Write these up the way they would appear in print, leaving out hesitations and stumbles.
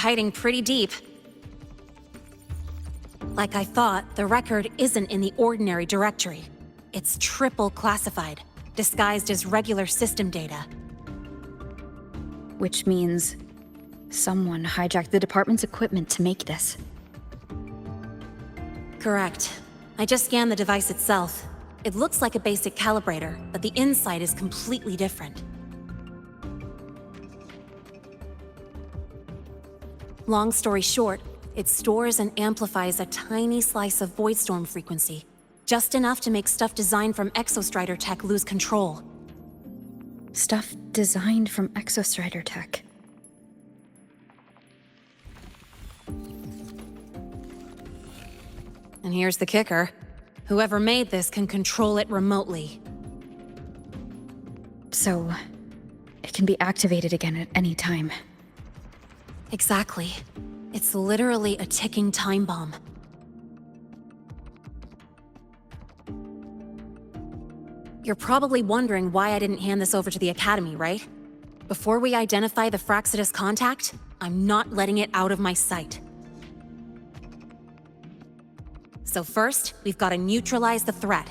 hiding pretty deep. Like I thought, the record isn't in the ordinary directory. It's triple classified, disguised as regular system data. Which means someone hijacked the department's equipment to make this. Correct. I just scanned the device itself. It looks like a basic calibrator, but the inside is completely different. Long story short, it stores and amplifies a tiny slice of Voidstorm frequency, just enough to make stuff designed from Exostrider tech lose control. Stuff designed from Exostrider tech. And here's the kicker. Whoever made this can control it remotely. So, it can be activated again at any time. Exactly. It's literally a ticking time bomb. You're probably wondering why I didn't hand this over to the Academy, right? Before we identify the Fraxidus contact, I'm not letting it out of my sight. So first, we've got to neutralize the threat.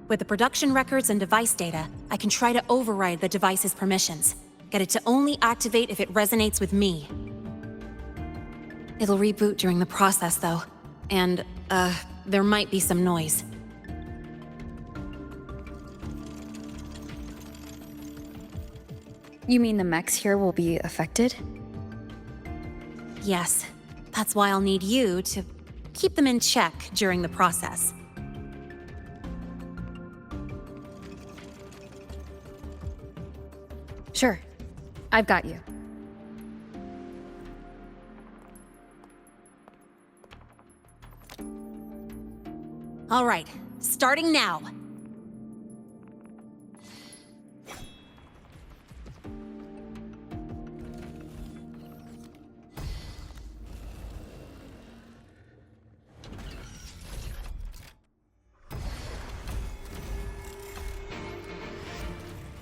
With the production records and device data, I can try to override the device's permissions. Get it to only activate if it resonates with me. It'll reboot during the process, though. And, there might be some noise. You mean the mechs here will be affected? Yes. That's why I'll need you to keep them in check during the process. Sure. I've got you. All right, starting now.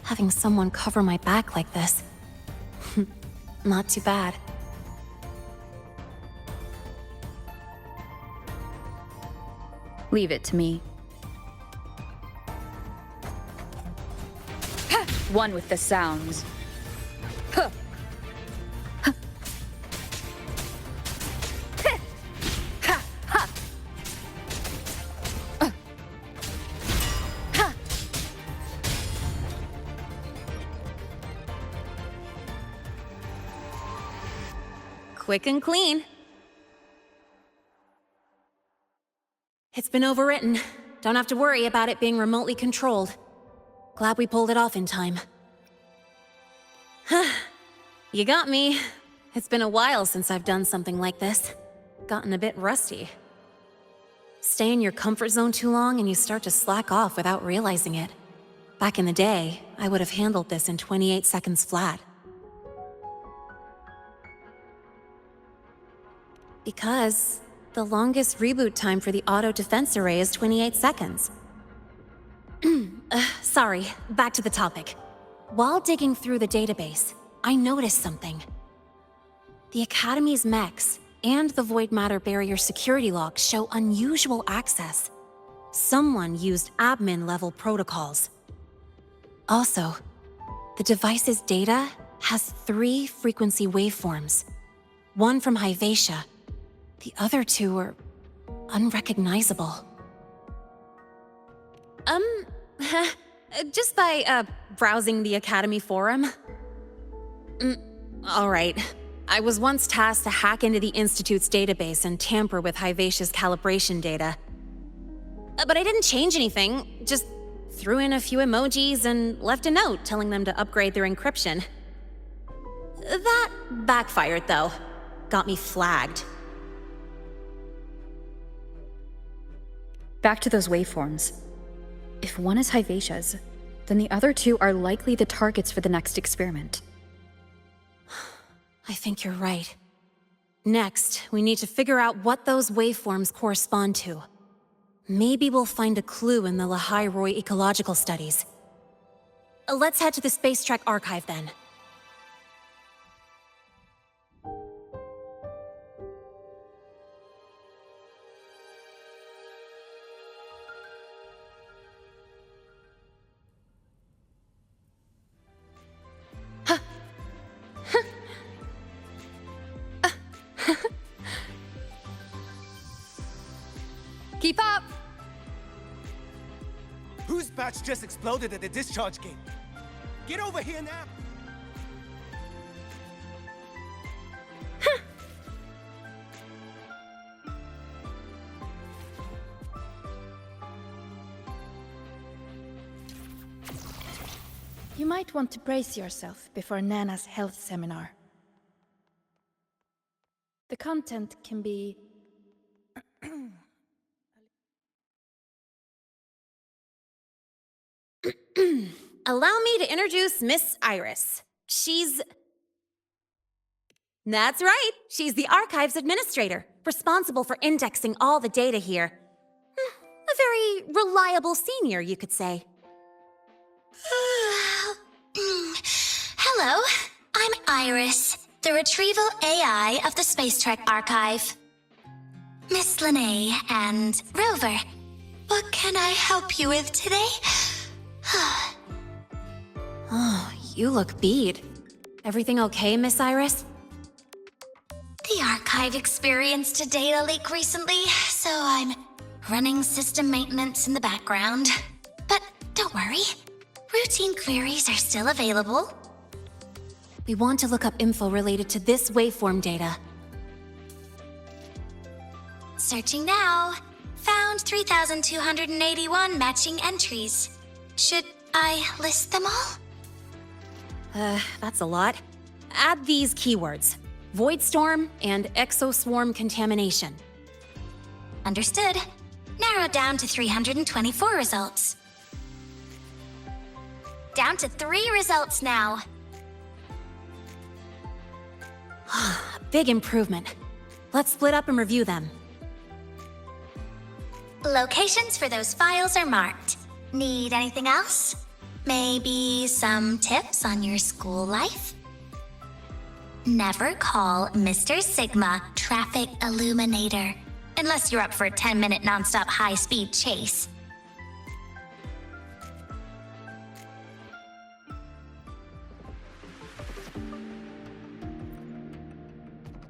Having someone cover my back like this. Not too bad. Leave it to me. One with the sounds. Quick and clean. It's been overwritten. Don't have to worry about it being remotely controlled. Glad we pulled it off in time. You got me. It's been a while since I've done something like this. Gotten a bit rusty. Stay in your comfort zone too long and you start to slack off without realizing it. Back in the day, I would have handled this in 28 seconds flat. Because the longest reboot time for the auto defense array is 28 seconds. Sorry, back to the topic. While digging through the database, I noticed something. The Academy's mechs and the Void Matter Barrier security logs show unusual access. Someone used admin-level protocols. Also, the device's data has 3 frequency waveforms. One from Hyvatia. The other 2 are unrecognizable. Just by, browsing the Academy forum. Alright. I was once tasked to hack into the Institute's database and tamper with Hyvatia's calibration data. But I didn't change anything, just threw in a few emojis and left a note telling them to upgrade their encryption. That backfired, though. Got me flagged. Back to those waveforms. If one is Hyvatia's, then the other 2 are likely the targets for the next experiment. I think you're right. Next, we need to figure out what those waveforms correspond to. Maybe we'll find a clue in the Lahai-Roy ecological studies. Let's head to the Space Trek archive then. Whose batch just exploded at the discharge gate? Get over here now! You might want to brace yourself before Nana's health seminar. The content can be... Allow me to introduce Miss Iris. That's right, she's the Archives Administrator, responsible for indexing all the data here. A very reliable senior, you could say. Hello, I'm Iris, the retrieval AI of the Space Trek Archive. Miss Linnae and Rover, what can I help you with today? Oh, you look beat. Everything okay, Miss Iris? The Archive experienced a data leak recently, so I'm running system maintenance in the background. But don't worry, routine queries are still available. We want to look up info related to this waveform data. Searching now. Found 3,281 matching entries. Should I list them all? That's a lot. Add these keywords: Void Storm and Exoswarm contamination. Understood. Narrowed down to 324 results. Down to 3 results now. Big improvement. Let's split up and review them. Locations for those files are marked. Need anything else? Maybe some tips on your school life? Never call Mr. Sigma Traffic Illuminator, unless you're up for a 10-minute nonstop high-speed chase.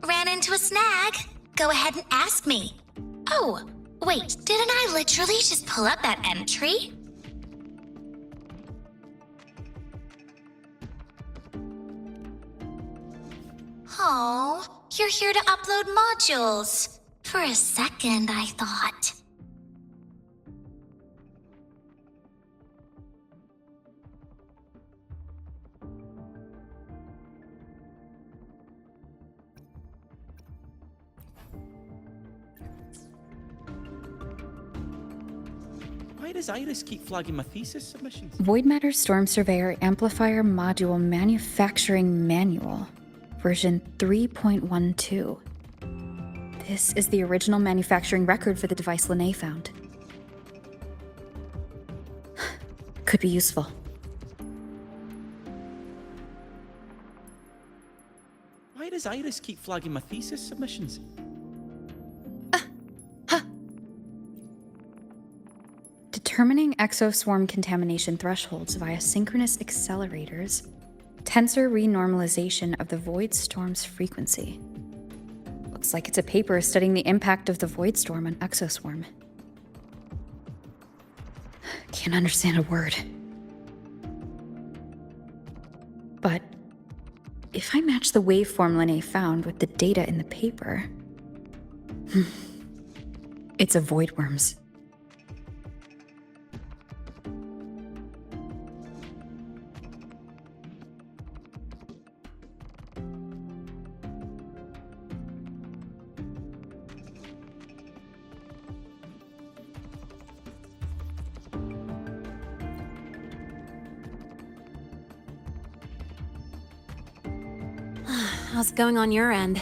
Ran into a snag? Go ahead and ask me. Oh, wait, didn't I literally just pull up that entry? Oh, you're here to upload modules. For a second, I thought. Why does Iris keep flagging my thesis submissions? Void Matter Storm Surveyor Amplifier Module Manufacturing Manual, version 3.12. This is the original manufacturing record for the device Linnae found. Could be useful. Why does Iris keep flagging my thesis submissions? Determining exoswarm contamination thresholds via synchronous accelerators, tensor renormalization of the void storm's frequency. Looks like it's a paper studying the impact of the void storm on exoswarm. Can't understand a word. But if I match the waveform Linnae found with the data in the paper, it's a void worms. How's it going on your end?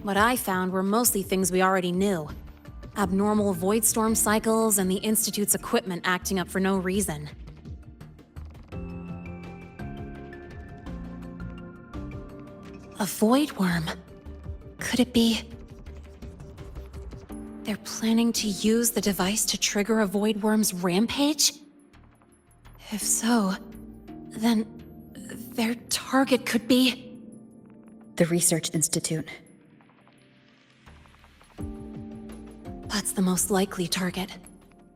What I found were mostly things we already knew. Abnormal void storm cycles and the Institute's equipment acting up for no reason. A void worm. Could it be... They're planning to use the device to trigger a void worm's rampage? If so, then their target could be... The Research Institute. That's the most likely target.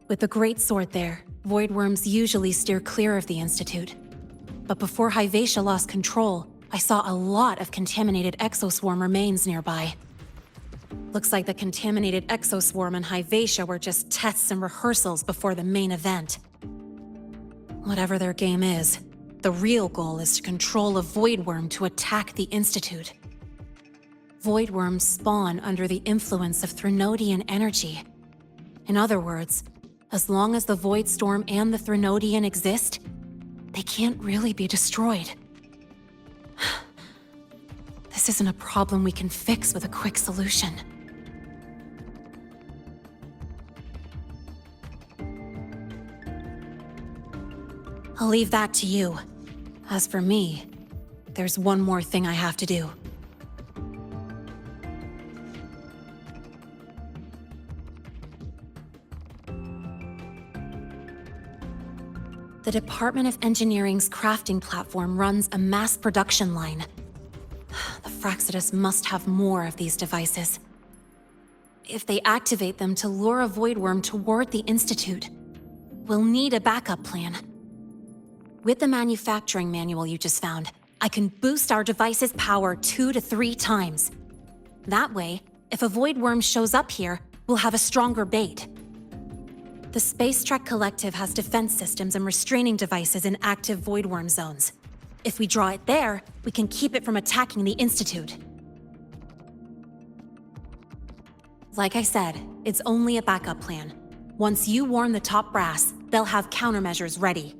With the Great Sword there, void worms usually steer clear of the Institute. But before Hyvatia lost control, I saw a lot of contaminated exoswarm remains nearby. Looks like the contaminated exoswarm and Hyvatia were just tests and rehearsals before the main event. Whatever their game is, the real goal is to control a void worm to attack the Institute. Void worms spawn under the influence of Threnodian energy. In other words, as long as the Void Storm and the Threnodian exist, they can't really be destroyed. This isn't a problem we can fix with a quick solution. I'll leave that to you. As for me, there's one more thing I have to do. The Department of Engineering's crafting platform runs a mass production line. The Fractsidus must have more of these devices. If they activate them to lure a void worm toward the Institute, we'll need a backup plan. With the manufacturing manual you just found, I can boost our device's power 2 to 3 times. That way, if a void worm shows up here, we'll have a stronger bait. The Space Trek Collective has defense systems and restraining devices in active void worm zones. If we draw it there, we can keep it from attacking the Institute. Like I said, it's only a backup plan. Once you warn the top brass, they'll have countermeasures ready.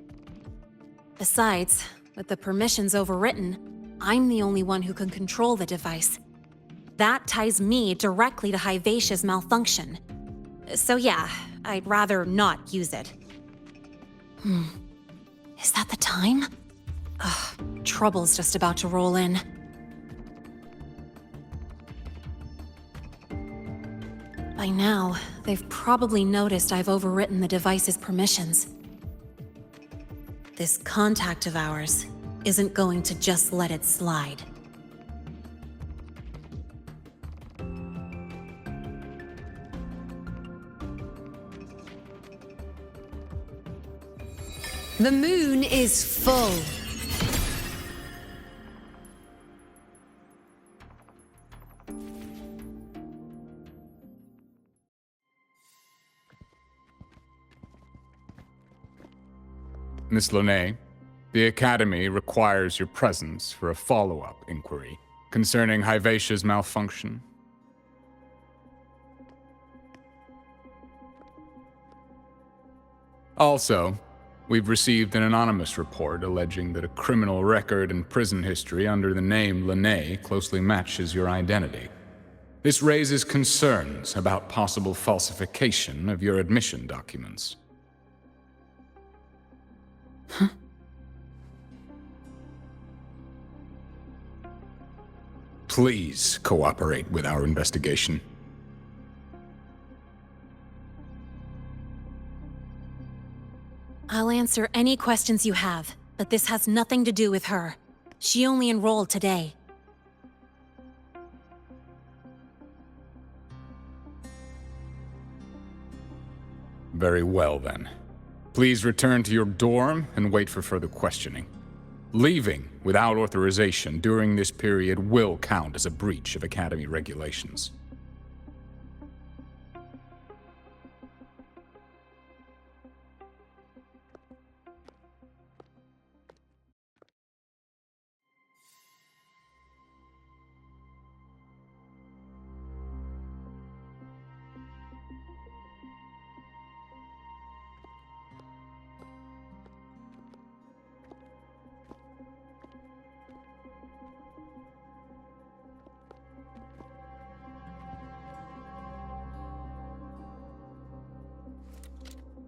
Besides, with the permissions overwritten, I'm the only one who can control the device. That ties me directly to Hyvatia's malfunction. So yeah, I'd rather not use it. Is that the time? Ugh, trouble's just about to roll in. By now, they've probably noticed I've overwritten the device's permissions. This contact of ours isn't going to just let it slide. The moon is full. Miss Linnae, the Academy requires your presence for a follow-up inquiry concerning Hyvatia's malfunction. Also, we've received an anonymous report alleging that a criminal record and prison history under the name Linnae closely matches your identity. This raises concerns about possible falsification of your admission documents. Huh? Please cooperate with our investigation. I'll answer any questions you have, but this has nothing to do with her. She only enrolled today. Very well, then. Please return to your dorm and wait for further questioning. Leaving without authorization during this period will count as a breach of Academy regulations.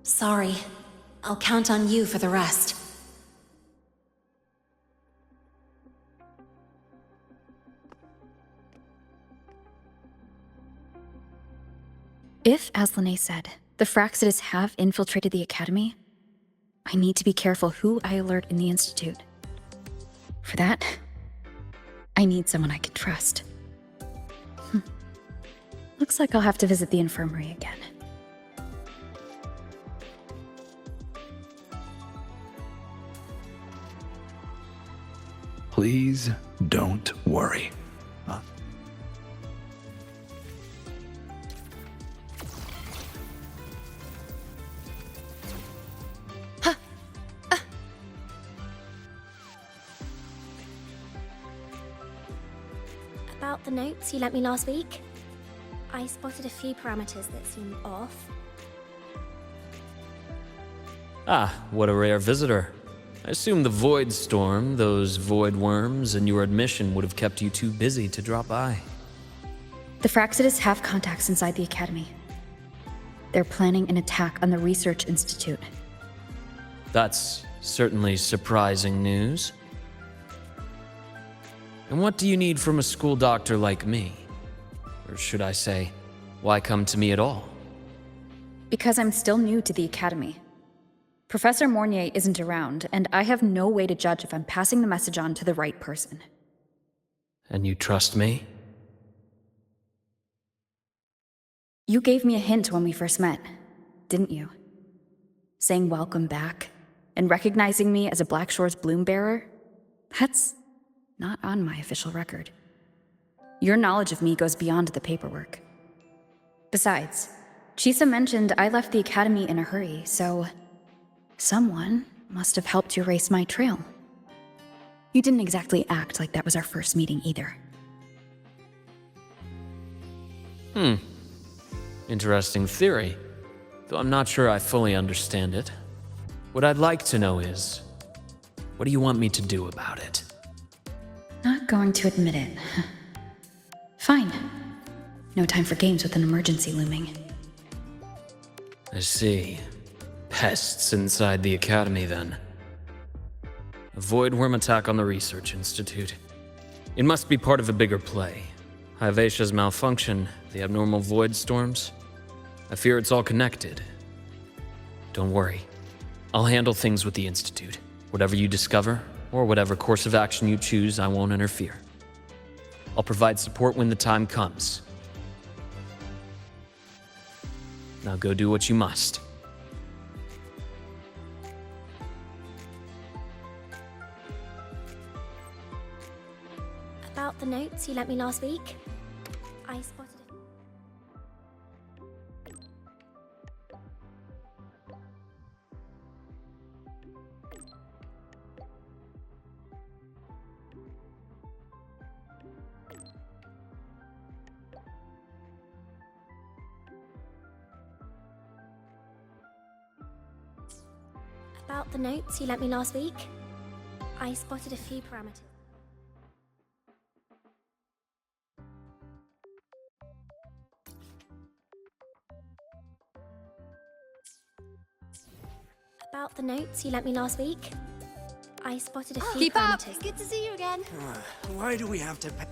Sorry. I'll count on you for the rest. If, as Linnae said, the Fractsidus have infiltrated the Academy, I need to be careful who I alert in the Institute. For that, I need someone I can trust. Looks like I'll have to visit the infirmary again. Please don't worry. About the notes you lent me last week, I spotted a few parameters that seem off. Ah, what a rare visitor. I assume the void storm, those void worms, and your admission would have kept you too busy to drop by. The Fractitus have contacts inside the Academy. They're planning an attack on the Research Institute. That's certainly surprising news. And what do you need from a school doctor like me? Or should I say, why come to me at all? Because I'm still new to the Academy. Professor Mornier isn't around, and I have no way to judge if I'm passing the message on to the right person. And you trust me? You gave me a hint when we first met, didn't you? Saying welcome back, and recognizing me as a Black Shore's bloom bearer? That's not on my official record. Your knowledge of me goes beyond the paperwork. Besides, Chisa mentioned I left the Academy in a hurry, so someone must have helped you erase my trail. You didn't exactly act like that was our first meeting either. Interesting theory, though I'm not sure I fully understand it. What I'd like to know is, what do you want me to do about it? Not going to admit it. Fine. No time for games with an emergency looming. I see. Pests inside the Academy, then. A void worm attack on the Research Institute. It must be part of a bigger play. Hyvatia's malfunction, the abnormal void storms. I fear it's all connected. Don't worry. I'll handle things with the Institute. Whatever you discover, or whatever course of action you choose, I won't interfere. I'll provide support when the time comes. Now go do what you must. About the notes you lent me last week, I spotted About the notes you lent me last week, I spotted a few parameters. About the notes you lent me last week, I spotted a few Keep up! parameters. Good to see you again. Why do we have to pay?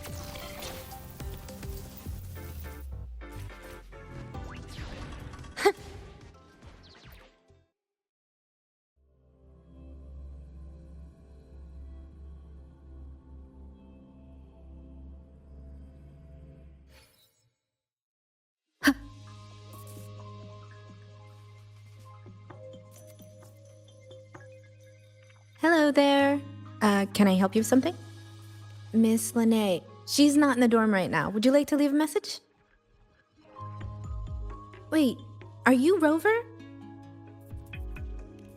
Hello there. Can I help you with something? Miss Lene. She's not in the dorm right now. Would you like to leave a message? Wait, are you Rover?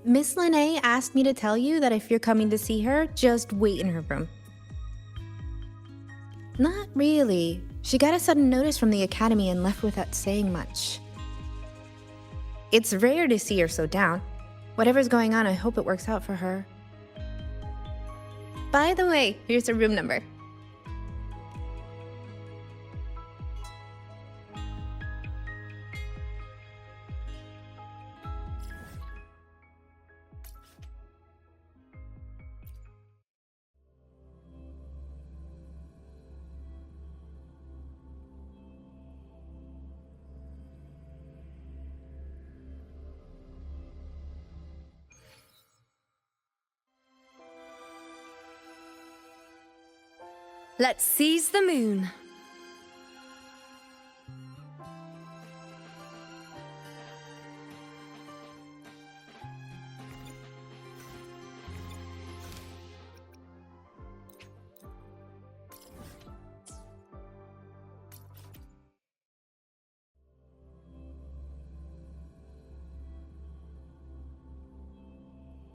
Miss Lene asked me to tell you that if you're coming to see her, just wait in her room. Not really. She got a sudden notice from the Academy and left without saying much. It's rare to see her so down. Whatever's going on, I hope it works out for her. By the way, here's her room number. Let's seize the moon.